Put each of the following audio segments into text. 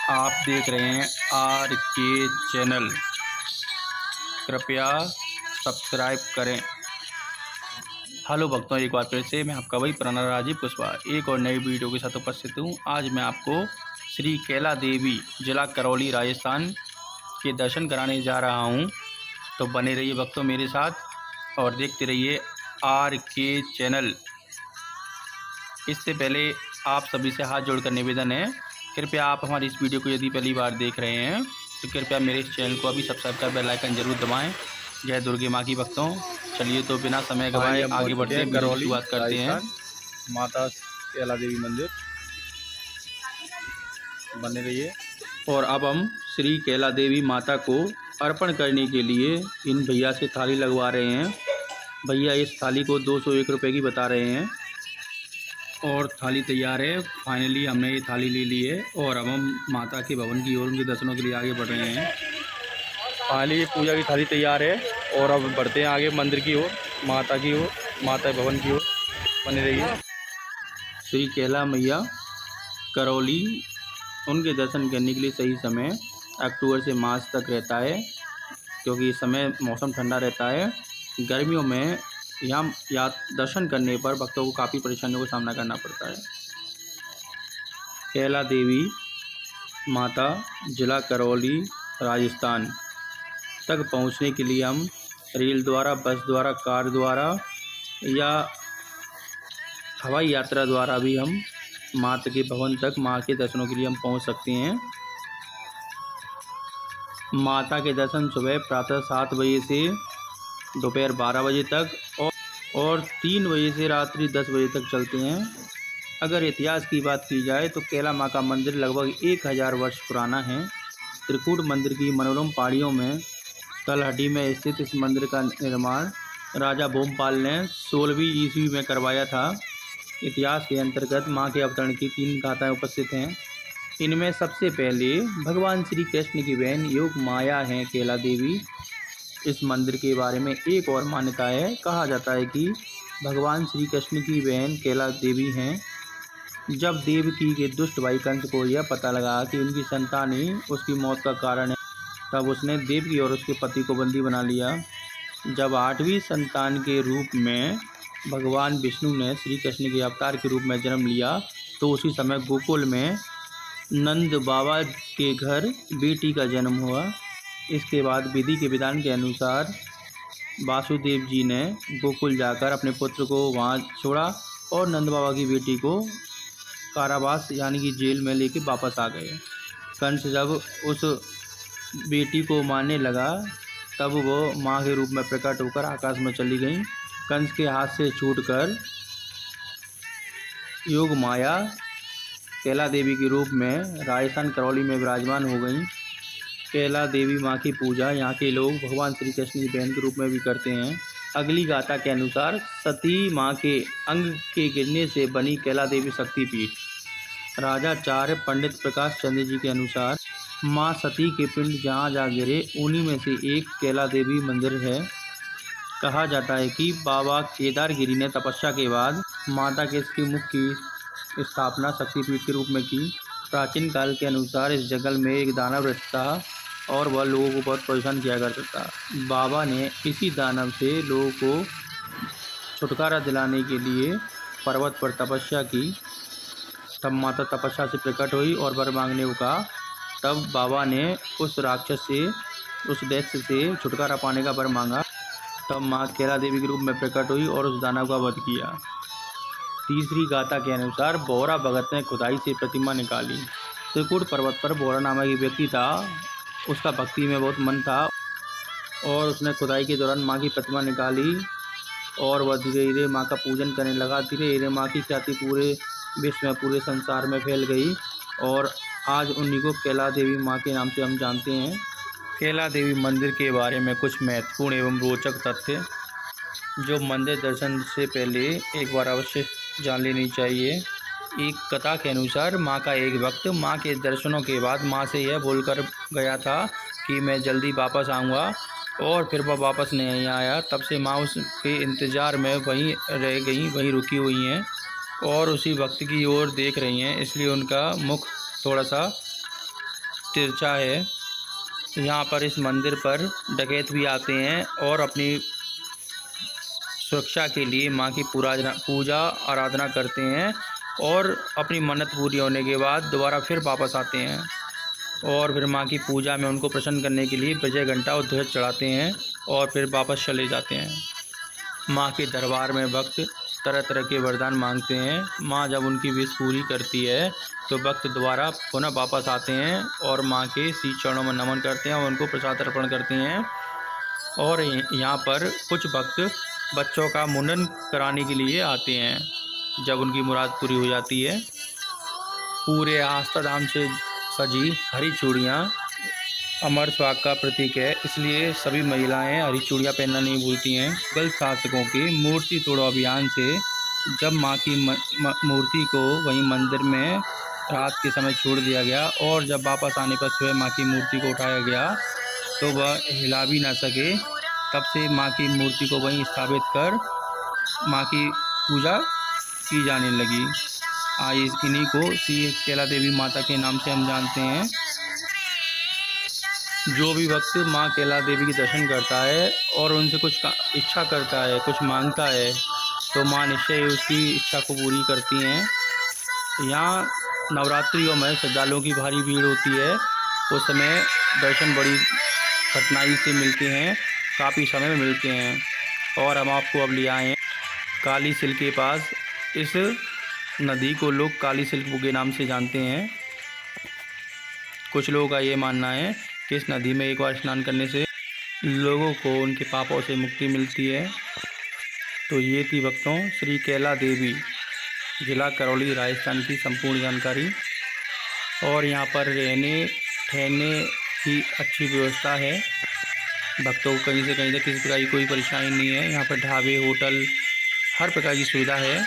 आप देख रहे हैं आर के चैनल। कृपया सब्सक्राइब करें। हेलो भक्तों, एक बार फिर से मैं आपका वही पुराना राजीव कुशवाहा एक और नई वीडियो के साथ उपस्थित हूँ। आज मैं आपको श्री कैला देवी जिला करौली राजस्थान के दर्शन कराने जा रहा हूँ। तो बने रहिए भक्तों मेरे साथ और देखते रहिए आर के चैनल। इससे पहले आप सभी से हाथ जोड़कर निवेदन है, कृपया आप हमारी इस वीडियो को यदि पहली बार देख रहे हैं तो कृपया मेरे इस चैनल को अभी सब्सक्राइब कर बेल आइकन जरूर दबाएं। जय दुर्गे माँ की भक्तों। चलिए तो बिना समय गवाए हम आगे पहुंच बढ़ते चुके हैं, हैं वीडियो की करौली शुरुआत करते हैं। राजस्थान माता कैला देवी मंदिर। बने रहिए। और अब हम श्री कैला देवी माता को अर्पण करने के लिए इन भैया से थाली लगवा रहे हैं। भैया इस थाली को 201 रुपये की बता रहे हैं और थाली तैयार है। फाइनली हमने ये थाली ले ली है और अब हम माता के भवन की ओर उनके दर्शनों के लिए आगे बढ़ रहे हैं। फाइनली ये पूजा की थाली तैयार है और अब बढ़ते हैं आगे मंदिर की ओर, माता की ओर, माता भवन की ओर। बने रहिए। श्री कैला मैया करौली, उनके दर्शन करने के लिए सही समय अक्टूबर से मार्च तक रहता है, क्योंकि इस समय मौसम ठंडा रहता है। गर्मियों में यहाँ दर्शन करने पर भक्तों को काफ़ी परेशानियों का सामना करना पड़ता है। कैला देवी माता जिला करौली राजस्थान तक पहुँचने के लिए हम रेल द्वारा, बस द्वारा, कार द्वारा या हवाई यात्रा द्वारा भी हम माता के भवन तक माँ के दर्शनों के लिए हम पहुँच सकते हैं। माता के दर्शन सुबह प्रातः 7 बजे से दोपहर 12 बजे तक और 3 बजे से रात्रि 10 बजे तक चलते हैं। अगर इतिहास की बात की जाए तो कैला माँ का मंदिर लगभग 1000 वर्ष पुराना है। त्रिकूट मंदिर की मनोरम पहाड़ियों में कलहटी में स्थित इस मंदिर का निर्माण राजा भोमपाल ने 16वीं ईस्वी में करवाया था। इतिहास के अंतर्गत माँ के अवतरण की 3 गाथाएं उपस्थित हैं। इनमें सबसे पहले भगवान श्री कृष्ण की बहन योग माया हैं कैला देवी। इस मंदिर के बारे में एक और मान्यता है। कहा जाता है कि भगवान श्री कृष्ण की बहन कैला देवी हैं। जब देवकी के दुष्ट भाई कंस को यह पता लगा कि उनकी संतान ही उसकी मौत का कारण है, तब उसने देवकी और उसके पति को बंदी बना लिया। जब 8वीं संतान के रूप में भगवान विष्णु ने श्री कृष्ण के अवतार के रूप में जन्म लिया, तो उसी समय गोकुल में नंद बाबा के घर बेटी का जन्म हुआ। इसके बाद विधि के विधान के अनुसार वासुदेव जी ने गोकुल जाकर अपने पुत्र को वहाँ छोड़ा और नंद बाबा की बेटी को कारावास यानी कि जेल में लेके वापस आ गए। कंस जब उस बेटी को मारने लगा, तब वो माँ के रूप में प्रकट होकर आकाश में चली गई। कंस के हाथ से छूटकर योग माया कैला देवी के रूप में राजस्थान करौली में विराजमान हो गई। कैला देवी माँ की पूजा यहाँ के लोग भगवान श्री कृष्ण की बहन के रूप में भी करते हैं। अगली गाथा के अनुसार सती माँ के अंग के गिरने से बनी कैला देवी शक्तिपीठ। राजाचार्य पंडित प्रकाश चंद्र जी के अनुसार माँ सती के पिंड जहाँ जहाँ गिरे उन्हीं में से एक कैला देवी मंदिर है। कहा जाता है कि बाबा केदारगिरी ने तपस्या के बाद माता के इसके मुख की स्थापना शक्तिपीठ के रूप में की। प्राचीन काल के अनुसार इस जंगल में एक दानव रहता था और वह लोगों को बहुत परेशान किया करता था। बाबा ने इसी दानव से लोगों को छुटकारा दिलाने के लिए पर्वत पर तपस्या की। तब माता तपस्या से प्रकट हुई और वर मांगने को कहा। तब बाबा ने उस राक्षस से, उस दैत्य से छुटकारा पाने का वर मांगा। तब माँ कैला देवी के रूप में प्रकट हुई और उस दानव का वध किया। तीसरी गाथा के अनुसार बोहरा भगत ने खुदाई से प्रतिमा निकाली। त्रिकूट पर्वत पर बोहरा नामक एक व्यक्ति था। उसका भक्ति में बहुत मन था और उसने खुदाई के दौरान माँ की प्रतिमा निकाली और वह धीरे धीरे माँ का पूजन करने लगा। धीरे धीरे माँ की ख्याति पूरे विश्व में, पूरे संसार में फैल गई और आज उन्हीं को कैला देवी माँ के नाम से हम जानते हैं। कैला देवी मंदिर के बारे में कुछ महत्वपूर्ण एवं रोचक तथ्य जो मंदिर दर्शन से पहले एक बार अवश्य जान लेनी चाहिए। एक कथा के अनुसार माँ का एक भक्त माँ के दर्शनों के बाद माँ से यह बोलकर गया था कि मैं जल्दी वापस आऊँगा, और फिर वह वापस नहीं आया। तब से माँ उसके इंतज़ार में वहीं रह गई, वहीं रुकी हुई हैं और उसी भक्त की ओर देख रही हैं। इसलिए उनका मुख थोड़ा सा तिरछा है। यहाँ पर इस मंदिर पर डकैत भी आते हैं और अपनी सुरक्षा के लिए माँ की पूजा आराधना करते हैं और अपनी मन्नत पूरी होने के बाद दोबारा फिर वापस आते हैं और फिर माँ की पूजा में उनको प्रसन्न करने के लिए विजय घंटा और ध्वज चढ़ाते हैं और फिर वापस चले जाते हैं। माँ के दरबार में भक्त तरह तरह के वरदान मांगते हैं। माँ जब उनकी विश पूरी करती है तो भक्त दोबारा पुनः वापस आते हैं और माँ के शीश चरणों में नमन करते हैं और उनको प्रसाद अर्पण करते हैं। और यहाँ पर कुछ भक्त बच्चों का मुंडन कराने के लिए आते हैं जब उनकी मुराद पूरी हो जाती है। पूरे आस्था धाम से सजी हरी चूड़ियाँ अमर सुहाग का प्रतीक है, इसलिए सभी महिलाएं हरी चूड़ियाँ पहनना नहीं भूलती हैं। मुगल शासकों के मूर्ति तोड़ो अभियान से जब माँ की मूर्ति को वहीं मंदिर में रात के समय छोड़ दिया गया और जब वापस आने पर सुबह माँ की मूर्ति को उठाया गया तो वह हिला भी ना सके। तब से माँ की मूर्ति को वहीं स्थापित कर माँ की पूजा की जाने लगी। इन्हीं को श्री कैला देवी माता के नाम से हम जानते हैं। जो भी भक्त माँ कैला देवी के दर्शन करता है और उनसे कुछ इच्छा करता है, कुछ मांगता है, तो माँ निश्चय उसकी इच्छा को पूरी करती हैं। यहाँ नवरात्रियों में श्रद्धालुओं की भारी भीड़ होती है। उस समय दर्शन बड़ी कठिनाई से मिलते हैं, काफ़ी समय में मिलते हैं। और हम आपको अब ले आए हैं काली सिल्क के पास। इस नदी को लोग काली सिल्क के नाम से जानते हैं। कुछ लोगों का ये मानना है कि इस नदी में एक बार स्नान करने से लोगों को उनके पापों से मुक्ति मिलती है। तो ये थी भक्तों श्री कैला देवी जिला करौली राजस्थान की संपूर्ण जानकारी। और यहाँ पर रहने ठहरने की अच्छी व्यवस्था है। भक्तों को कहीं से कहीं तक किसी प्रकार की कोई परेशानी नहीं है। यहाँ पर ढाबे, होटल, हर प्रकार की सुविधा है।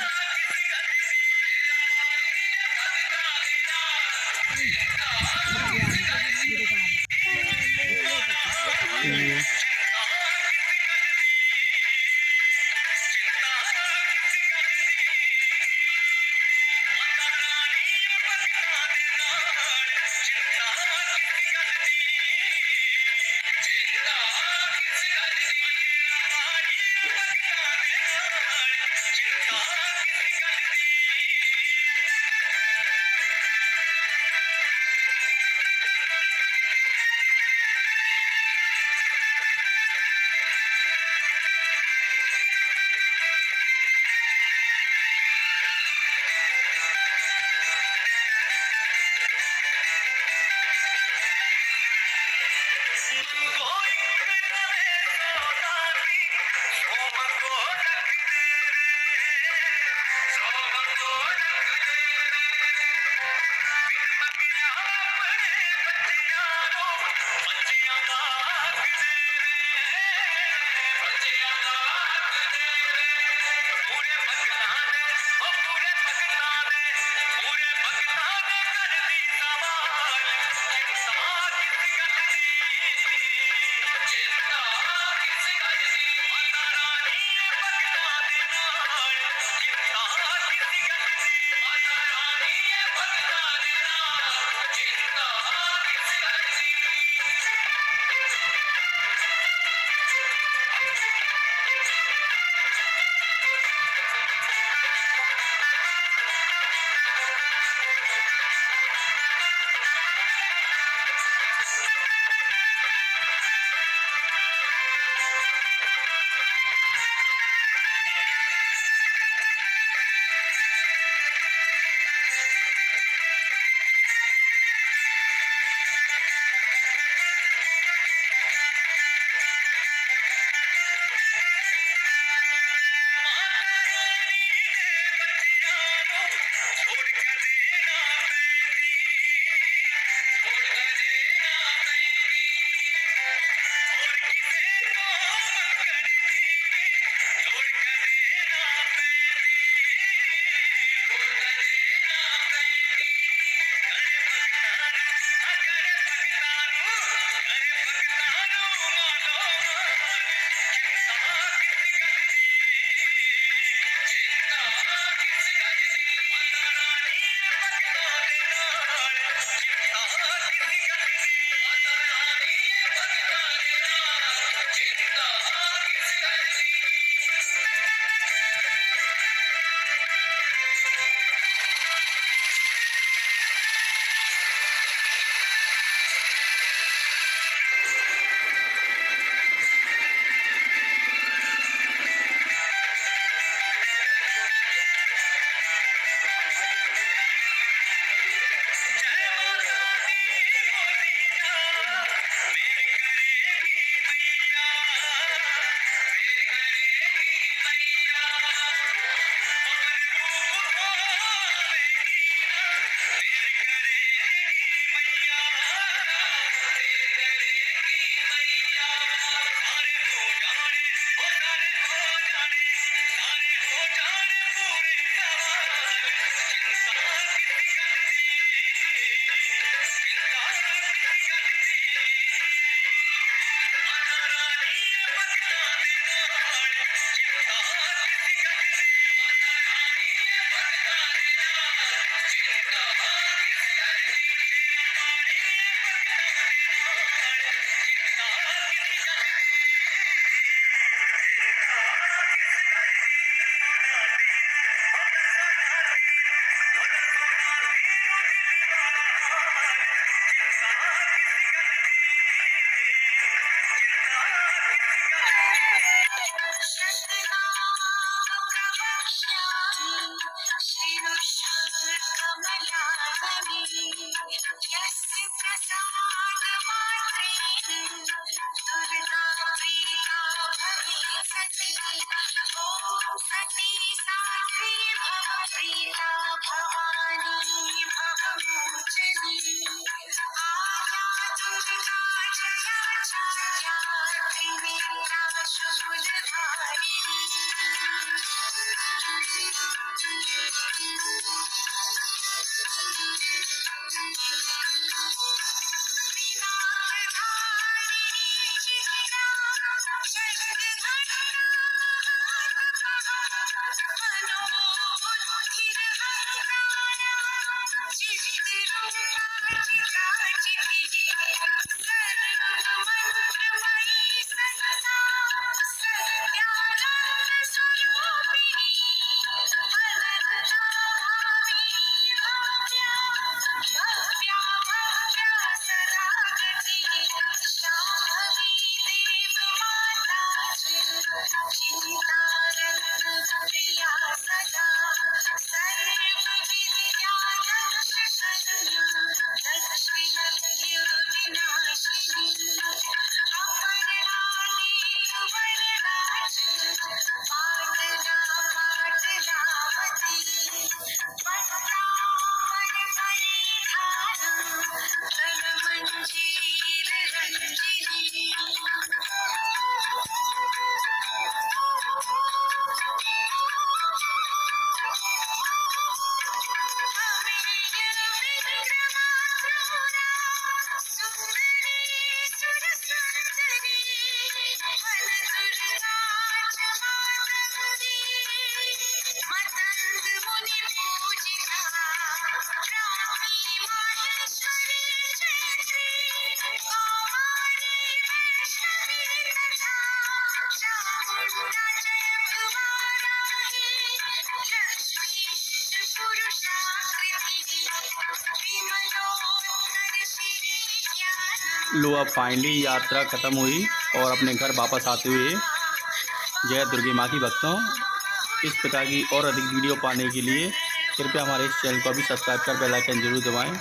लो अब फाइनली यात्रा ख़त्म हुई और अपने घर वापस आते हुए जय दुर्गे माँ की भक्तों, इस प्रकार की और अधिक वीडियो पाने के लिए कृपया हमारे इस चैनल को भी सब्सक्राइब कर बेल आइकन जरूर दबाएं।